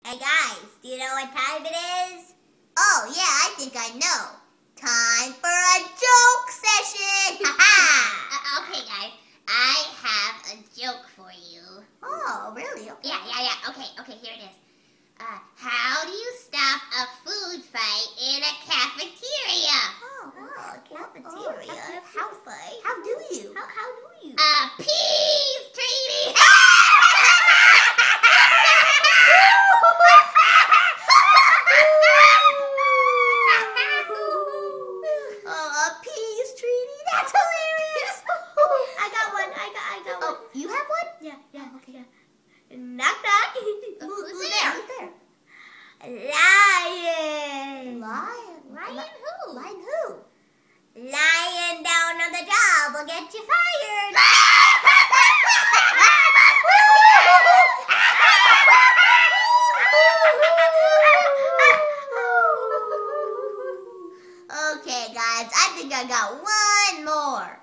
Hey guys, do you know what time it is? Oh yeah, I think I know. Time for a joke session! Ha Okay guys, I have a joke for you. Oh, really? Okay. Yeah. Okay, here it is. How do you stop a food fight in a cafeteria? Cafeteria. House fight. How do you? How do you? Peas treaty! A peace treaty? That's hilarious! I got one. Oh, you have one? Yeah. Okay. Knock knock. Who's there? Who's there? Lion. Lion who? Lying down on the job will get you fired. Okay, guys, I think I got one more.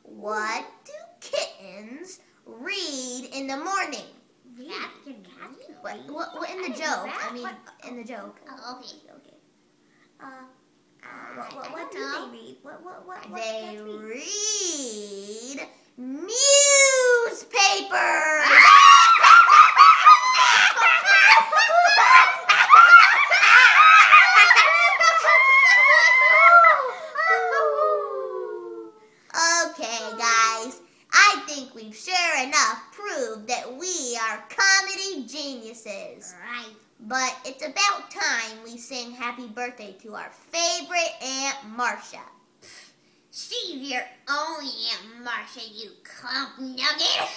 What do kittens read in the morning? What in the joke? I mean, in the joke. Oh, okay. What do they read? What They do they read newspaper. Okay, guys, I think we've sure enough proved that we are comedy geniuses. Right. But it's about time we sing happy birthday to our favorite Aunt Marcia. She's your only Aunt Marcia, you clump nugget.